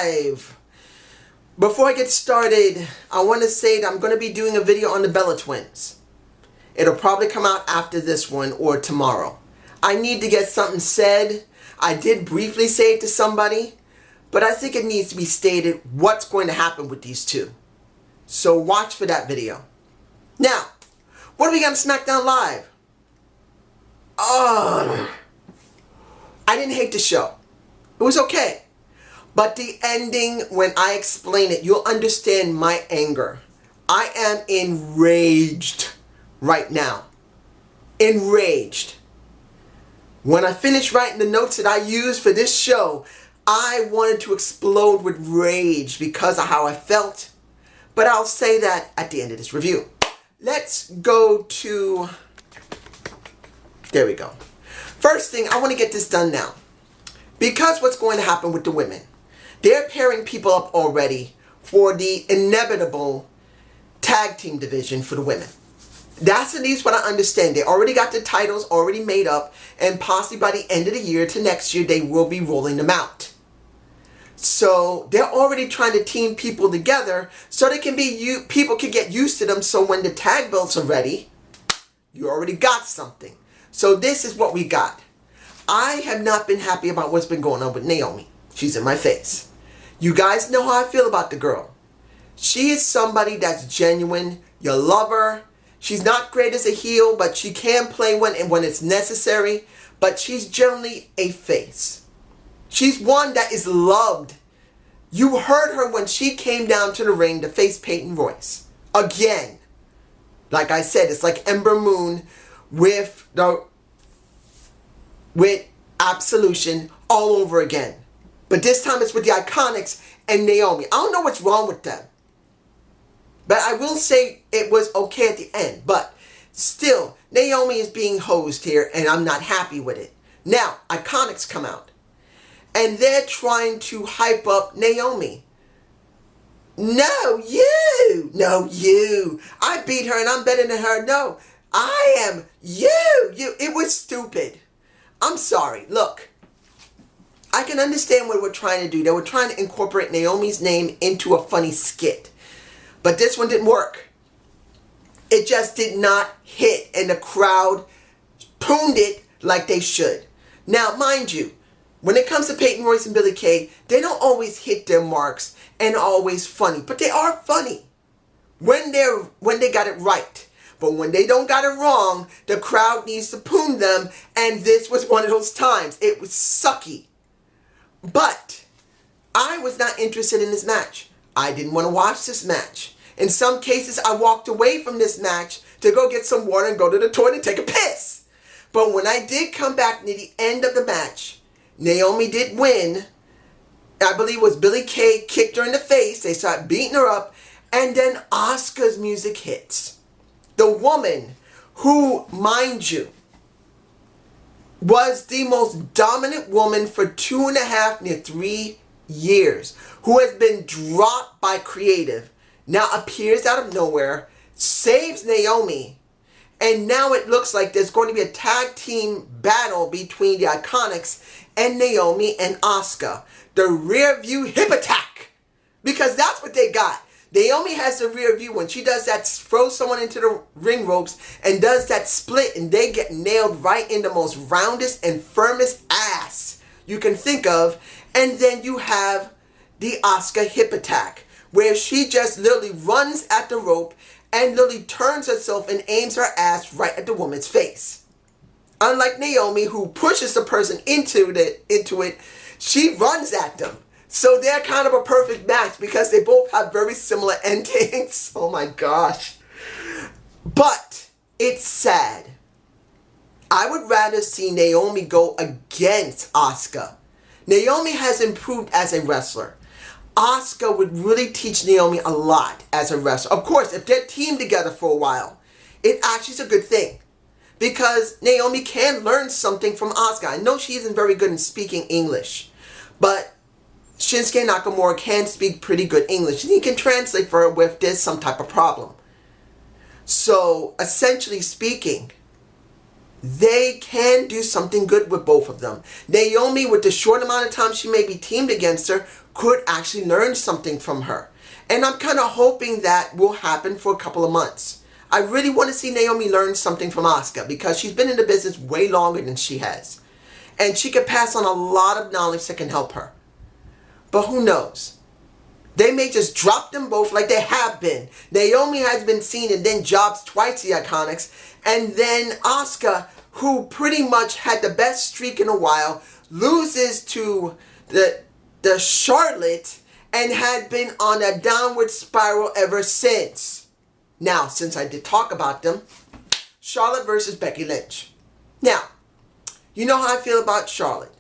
Live. Before I get started, I want to say that I'm going to be doing a video on the Bella Twins. It'll probably come out after this one or tomorrow. I need to get something said. I did briefly say it to somebody, but I think it needs to be stated what's going to happen with these two. So watch for that video. Now, what do we got on Smackdown Live? I didn't hate the show. It was okay. But the ending, when I explain it, you'll understand my anger. I am enraged right now. Enraged. When I finished writing the notes that I used for this show, I wanted to explode with rage because of how I felt. But I'll say that at the end of this review. Let's go to... There we go. First thing, I want to get this done now. Because what's going to happen with the women? They're pairing people up already for the inevitable tag team division for the women. That's at least what I understand. They already got the titles already made up, and possibly by the end of the year to next year, they will be rolling them out. So they're already trying to team people together so they can be people can get used to them. So when the tag belts are ready, you already got something. So this is what we got. I have not been happy about what's been going on with Naomi. She's in my face. You guys know how I feel about the girl. She is somebody that's genuine. You love her. She's not great as a heel, but she can play when it's necessary. But she's generally a face. She's one that is loved. You heard her when she came down to the ring to face Peyton Royce. Again. Like I said, it's like Ember Moon with Absolution all over again. But this time it's with the IKonics and Naomi. I don't know what's wrong with them. But I will say it was okay at the end. But still, Naomi is being hosed here and I'm not happy with it. Now, IKonics come out. And they're trying to hype up Naomi. No, you. No, you. I beat her and I'm better than her. No, I am you. It was stupid. I'm sorry. Look. I can understand what we're trying to do. They were trying to incorporate Naomi's name into a funny skit. But this one didn't work. It just did not hit. And the crowd pooned it like they should. Now, mind you, when it comes to Peyton Royce and Billie Kay, they don't always hit their marks and always funny. But they are funny when they got it right. But when they don't got it wrong, the crowd needs to poon them. And this was one of those times. It was sucky. But I was not interested in this match. I didn't want to watch this match. In some cases, I walked away from this match to go get some water and go to the toilet and take a piss. But when I did come back near the end of the match, Naomi did win. I believe it was Billie Kay kicked her in the face. They started beating her up. And then Asuka's music hits. The woman who, mind you, was the most dominant woman for 2.5, near 3 years, who has been dropped by creative, now appears out of nowhere, saves Naomi, and now it looks like there's going to be a tag team battle between the IKonics and Naomi and Asuka. The rear view hip attack. Because that's what they got. Naomi has the rear view when she does that, throws someone into the ring ropes and does that split, and they get nailed right in the most roundest and firmest ass you can think of. And then you have the Asuka hip attack, where she just literally runs at the rope and literally turns herself and aims her ass right at the woman's face. Unlike Naomi, who pushes the person into it, she runs at them. So they're kind of a perfect match because they both have very similar endings. Oh my gosh. But it's sad. I would rather see Naomi go against Asuka. Naomi has improved as a wrestler. Asuka would really teach Naomi a lot as a wrestler. Of course, if they're teamed together for a while, it actually is a good thing. Because Naomi can learn something from Asuka. I know she isn't very good in speaking English. But Shinsuke Nakamura can speak pretty good English. And he can translate for her if there's some type of problem. So, essentially speaking, they can do something good with both of them. Naomi, with the short amount of time she may be teamed against her, could actually learn something from her. And I'm kind of hoping that will happen for a couple of months. I really want to see Naomi learn something from Asuka because she's been in the business way longer than she has. And she could pass on a lot of knowledge that can help her. But who knows? They may just drop them both like they have been. Naomi has been seen and then jobs twice the IKonics. And then Asuka, who pretty much had the best streak in a while, loses to the Charlotte and had been on a downward spiral ever since. Now, since I did talk about them, Charlotte versus Becky Lynch. Now, you know how I feel about Charlotte.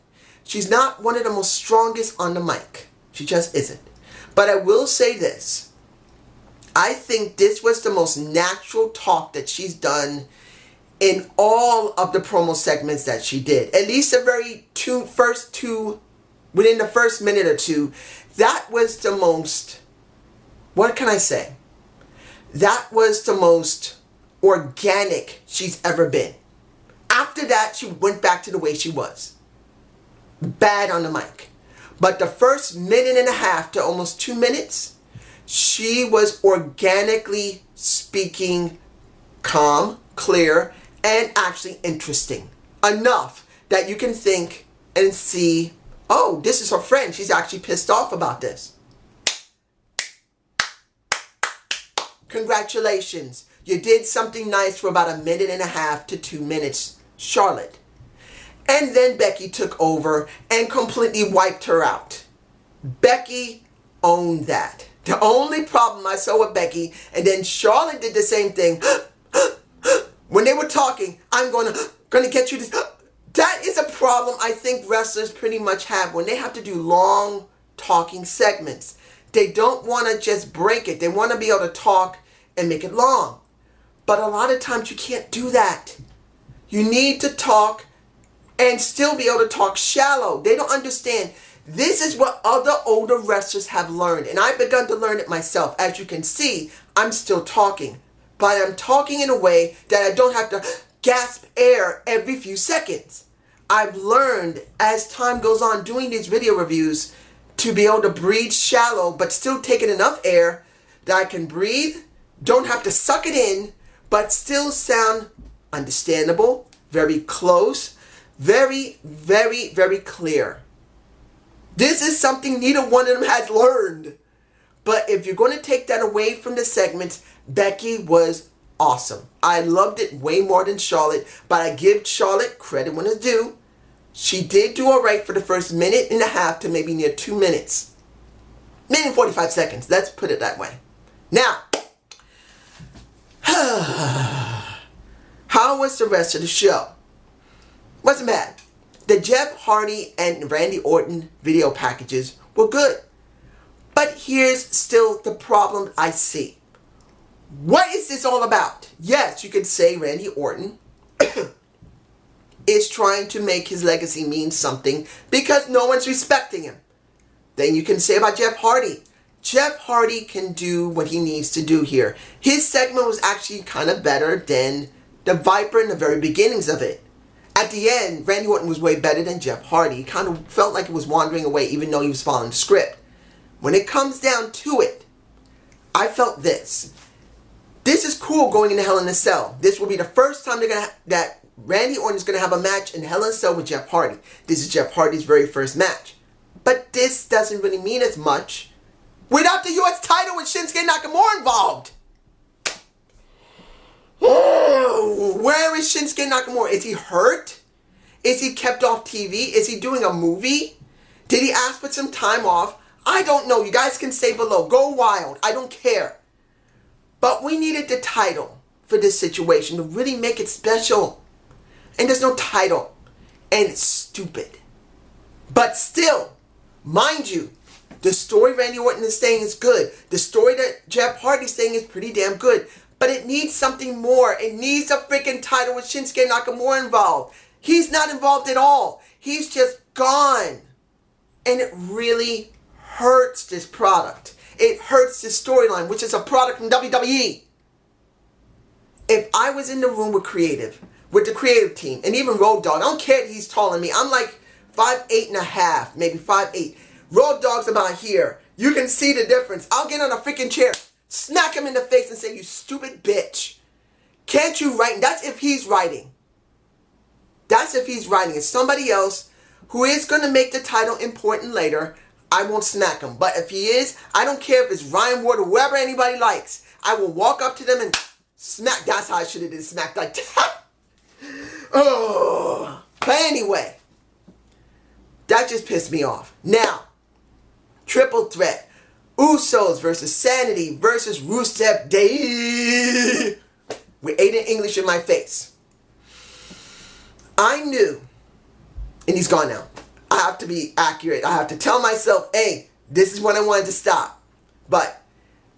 She's not one of the most strongest on the mic. She just isn't. But I will say this. I think this was the most natural talk that she's done in all of the promo segments that she did. At least the first two, within the first minute or two, that was the most, what can I say? That was the most organic she's ever been. After that, she went back to the way she was. Bad on the mic. But the first minute and a half to almost 2 minutes, she was organically speaking calm, clear, and actually interesting. Enough that you can think and see, oh, this is her friend. She's actually pissed off about this. Congratulations. You did something nice for about 1.5 minutes to 2 minutes, Charlotte. And then Becky took over and completely wiped her out. Becky owned that. The only problem I saw with Becky, and then Charlotte did the same thing. When they were talking, I'm gonna get you this. That is a problem I think wrestlers pretty much have when they have to do long talking segments. They don't want to just break it. They want to be able to talk and make it long. But a lot of times you can't do that. You need to talk and still be able to talk shallow. They don't understand. This is what other older wrestlers have learned. And I've begun to learn it myself. As you can see, I'm still talking. But I'm talking in a way that I don't have to gasp air every few seconds. I've learned as time goes on doing these video reviews to be able to breathe shallow but still taking enough air that I can breathe, don't have to suck it in, but still sound understandable, very close, very, very, very clear. This is something neither one of them has learned. But if you're going to take that away from the segments, Becky was awesome. I loved it way more than Charlotte, but I give Charlotte credit when it's due. She did do alright for the first 1.5 minutes to maybe near 2 minutes. 1.45 seconds, let's put it that way. Now, how was the rest of the show? Wasn't bad. The Jeff Hardy and Randy Orton video packages were good. But here's still the problem I see. What is this all about? Yes, you could say Randy Orton is trying to make his legacy mean something because no one's respecting him. Then you can say about Jeff Hardy. Jeff Hardy can do what he needs to do here. His segment was actually kind of better than the Viper in the very beginnings of it. At the end, Randy Orton was way better than Jeff Hardy. He kind of felt like it was wandering away even though he was following the script. When it comes down to it, I felt this. This is cool going into Hell in a Cell. This will be the first time that Randy Orton is going to have a match in Hell in a Cell with Jeff Hardy. This is Jeff Hardy's very first match. But this doesn't really mean as much without the U.S. title with Shinsuke Nakamura involved. Oh, where is Shinsuke Nakamura? Is he hurt? Is he kept off TV? Is he doing a movie? Did he ask for some time off? I don't know. You guys can say below. Go wild. I don't care. But we needed the title for this situation to really make it special. And there's no title. And it's stupid. But still, mind you, the story Randy Orton is saying is good. The story that Jeff Hardy is saying is pretty damn good. But it needs something more. It needs a freaking title with Shinsuke Nakamura involved. He's not involved at all. He's just gone. And it really hurts this product. It hurts this storyline, which is a product from WWE. If I was in the room with the creative team, and even Road Dogg, I don't care that he's taller than me. I'm like 5'8.5", maybe 5'8". Road Dogg's about here. You can see the difference. I'll get on a freaking chair, smack him in the face and say, you stupid bitch. Can't you write? That's if he's writing. That's if he's writing. It's somebody else who is going to make the title important later. I won't smack him. But if he is, I don't care if it's Ryan Ward or whoever anybody likes. I will walk up to them and smack. That's how I should have did smack like that. Oh. But anyway, that just pissed me off. Now, triple threat. Usos versus Sanity versus Rusev Day. With Aiden English in my face. I knew, and he's gone now. I have to be accurate. I have to tell myself, hey, this is when I wanted to stop. But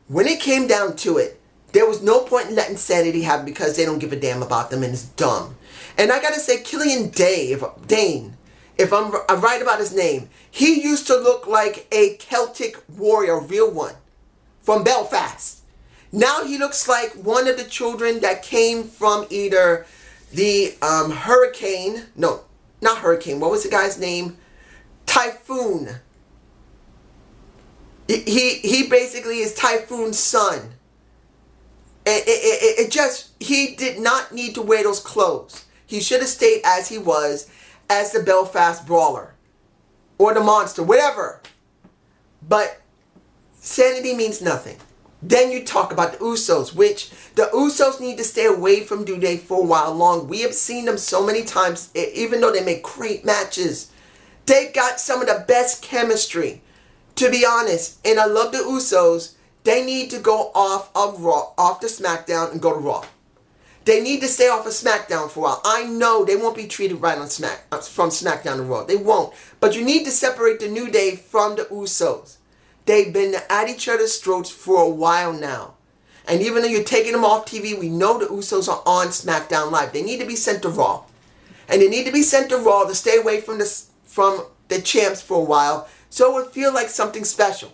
when it came down to it, there was no point in letting Sanity happen because they don't give a damn about them and it's dumb. And I gotta say, Killian Dane, if I'm right about his name, he used to look like a Celtic warrior, a real one, from Belfast. Now he looks like one of the children that came from either the hurricane, no, not hurricane, what was the guy's name? Typhoon. He basically is Typhoon's son. It just, he did not need to wear those clothes. He should have stayed as he was, as the Belfast Brawler. Or the Monster, whatever. But Sanity means nothing. Then you talk about the Usos, which the Usos need to stay away from New Day for a while long. We have seen them so many times, even though they make great matches. They got some of the best chemistry, to be honest. And I love the Usos. They need to go off of Raw, off the SmackDown, and go to Raw. They need to stay off of SmackDown for a while. I know they won't be treated right on from SmackDown to Raw. They won't. But you need to separate the New Day from the Usos. They've been at each other's throats for a while now. And even though you're taking them off TV, we know the Usos are on SmackDown Live. They need to be sent to Raw. And they need to be sent to Raw to stay away from the champs for a while, so it would feel like something special.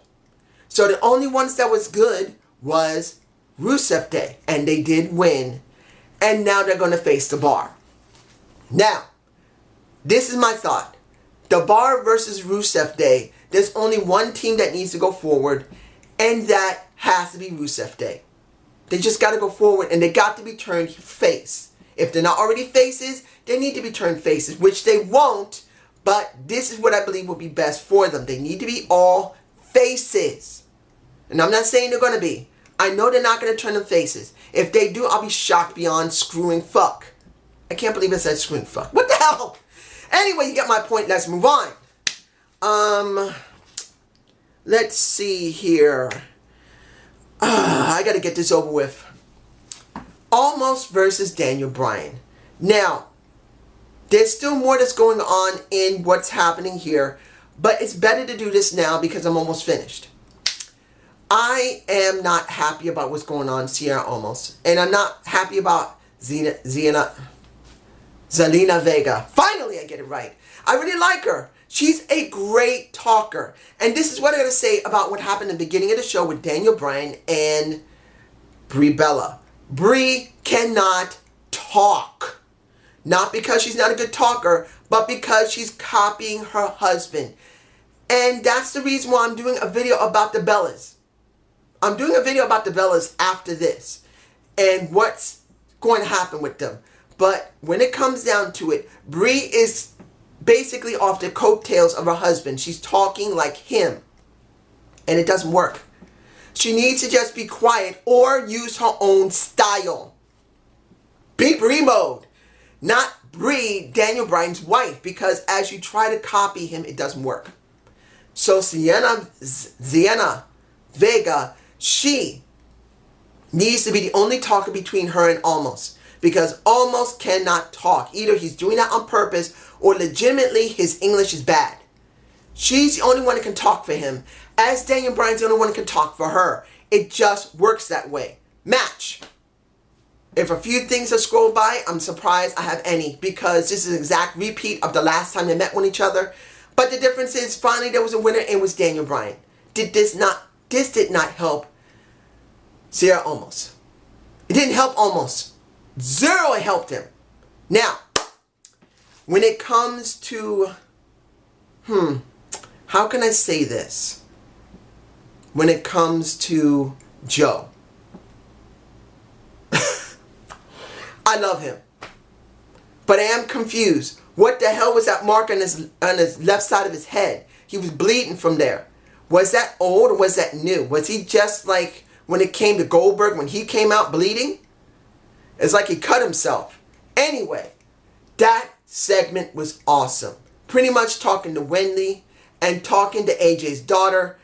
So the only ones that was good was Rusev Day. And they did win. And now they're going to face the Bar. Now, this is my thought. The Bar versus Rusev Day. There's only one team that needs to go forward, and that has to be Rusev Day. They just got to go forward, and they got to be turned face. If they're not already faces, they need to be turned faces, which they won't, but this is what I believe will be best for them. They need to be all faces. And I'm not saying they're going to be. I know they're not going to turn them faces. If they do, I'll be shocked beyond screwing fuck. I can't believe I said screwing fuck. What the hell? Anyway, you get my point. Let's move on. Let's see here. I gotta get this over with. Almost versus Daniel Bryan. Now, there's still more that's going on in what's happening here, but it's better to do this now because I'm almost finished. I am not happy about what's going on, Sierra Almost, and I'm not happy about Zelina Vega. Finally, I get it right. I really like her. She's a great talker. And this is what I gotta say about what happened in the beginning of the show with Daniel Bryan and Brie Bella. Brie cannot talk. Not because she's not a good talker, but because she's copying her husband. And that's the reason why I'm doing a video about the Bellas. I'm doing a video about the Bellas after this. And what's going to happen with them. But when it comes down to it, Brie is basically off the coattails of her husband. She's talking like him. And it doesn't work. She needs to just be quiet or use her own style. Be Brie mode. Not Brie, Daniel Bryan's wife. Because as you try to copy him, it doesn't work. So Zelina Vega, she needs to be the only talker between her and Almost. Because Almost cannot talk. Either he's doing that on purpose or legitimately his English is bad. She's the only one that can talk for him. As Daniel Bryan's the only one that can talk for her. It just works that way. Match. If a few things have scrolled by, I'm surprised I have any. Because this is an exact repeat of the last time they met with each other. But the difference is finally there was a winner and it was Daniel Bryan. This did not help Sierra Almost. It didn't help Almost. Zero, it helped him. Now, when it comes to, how how can I say this when it comes to Joe? I love him, but I am confused. What the hell was that mark on his left side of his head? He was bleeding from there. Was that old or was that new? Was he just like when it came to Goldberg, when he came out bleeding? It's like he cut himself. Anyway, that segment was awesome. Pretty much talking to Wendy and talking to AJ's daughter.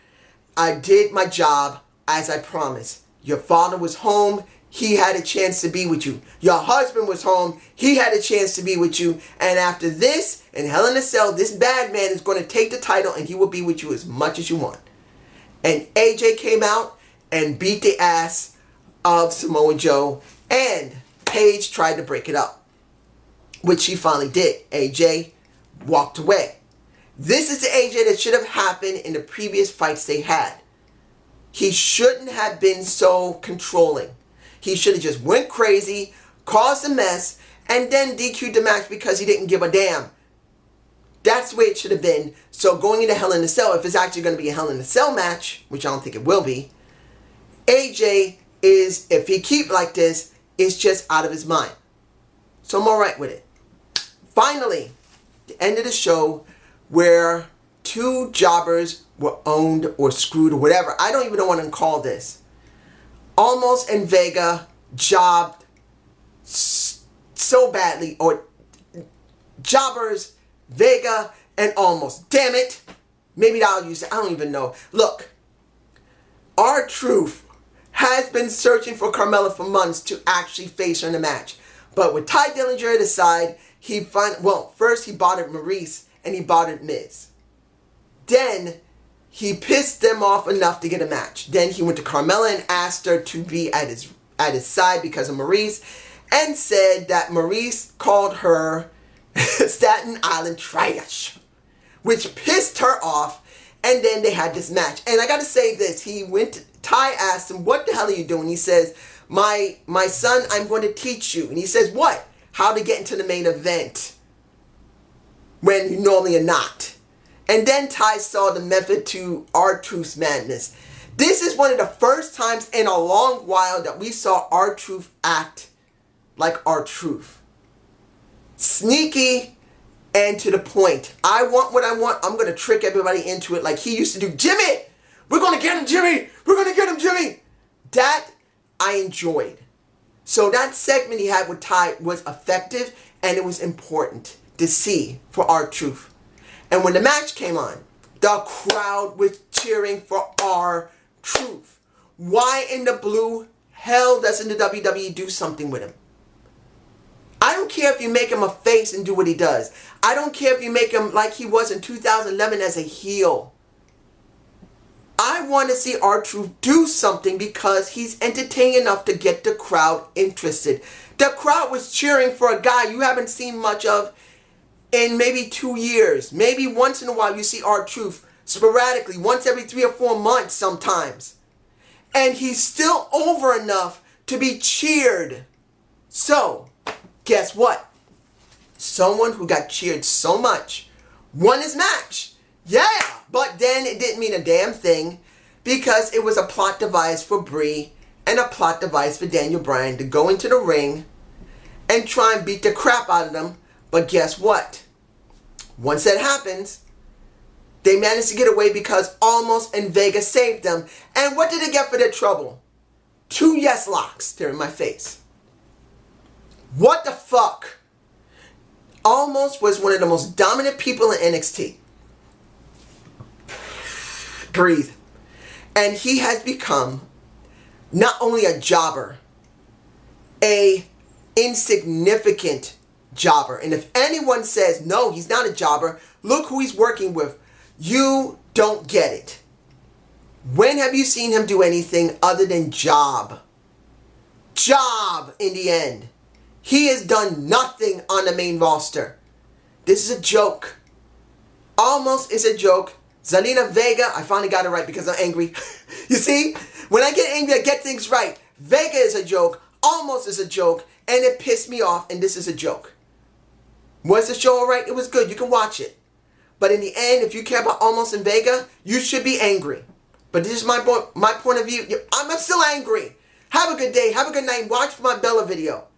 I did my job as I promised. Your father was home. He had a chance to be with you. Your husband was home. He had a chance to be with you. And after this, in Hell in a Cell, this bad man is going to take the title and he will be with you as much as you want. And AJ came out and beat the ass of Samoa Joe. And Paige tried to break it up, which she finally did. AJ walked away. This is the AJ that should have happened in the previous fights they had. He shouldn't have been so controlling. He should have just went crazy, caused a mess, and then DQ'd the match because he didn't give a damn. That's the way it should have been. So going into Hell in a Cell, if it's actually going to be a Hell in a Cell match, which I don't think it will be, AJ is, if he keep like this, is just out of his mind. So I'm alright with it. Finally, the end of the show where two jobbers were owned or screwed or whatever. I don't even know what to call this. Almas and Vega jobbed so badly, or jobbers, Vega and Almas. Damn it. Maybe I'll use it. I don't even know. Look, RTruth has been searching for Carmella for months to actually face her in a match. But with Ty Dillon at his side, first he bought it Maurice and he bought it Miz. Then he pissed them off enough to get a match. Then he went to Carmella and asked her to be at his side because of Maurice, and said that Maurice called her Staten Island trash, which pissed her off. And then they had this match. And I got to say this. Ty asked him, what the hell are you doing? He says, my son, I'm going to teach you. And he says, what? How to get into the main event when you normally are not. And then Ty saw the method to RTruth's madness. This is one of the first times in a long while that we saw RTruth act like RTruth. Sneaky and to the point. I want what I want. I'm going to trick everybody into it like he used to do. Jimmy! We're going to get him, Jimmy! We're going to get him, Jimmy! That I enjoyed. So that segment he had with Ty was effective and it was important to see for RTruth. And when the match came on, the crowd was cheering for RTruth. Why in the blue hell doesn't the WWE do something with him? I don't care if you make him a face and do what he does. I don't care if you make him like he was in 2011 as a heel. I want to see RTruth do something because he's entertaining enough to get the crowd interested. The crowd was cheering for a guy you haven't seen much of in maybe 2 years. Maybe once in a while you see RTruth sporadically, once every 3 or 4 months sometimes. And he's still over enough to be cheered. So, guess what? Someone who got cheered so much won his match. Yeah, but then it didn't mean a damn thing because it was a plot device for Brie and a plot device for Daniel Bryan to go into the ring and try and beat the crap out of them. But guess what? Once that happens, they managed to get away because Almas and Vega saved them. And what did they get for their trouble? 2 yes locks. They're in my face. What the fuck? Almas was one of the most dominant people in NXT. Breathe. And he has become not only a jobber, a insignificant jobber. And if anyone says, no, he's not a jobber, look who he's working with. You don't get it. When have you seen him do anything other than job? Job in the end. He has done nothing on the main roster. This is a joke. Almost is a joke. Zelina Vega, I finally got it right because I'm angry. You see, when I get angry, I get things right. Vega is a joke. Almost is a joke. And it pissed me off, and this is a joke. Was the show alright? It was good. You can watch it. But in the end, if you care about Almas and Vega, you should be angry. But this is my point of view. I'm still angry. Have a good day. Have a good night. Watch my Bella video.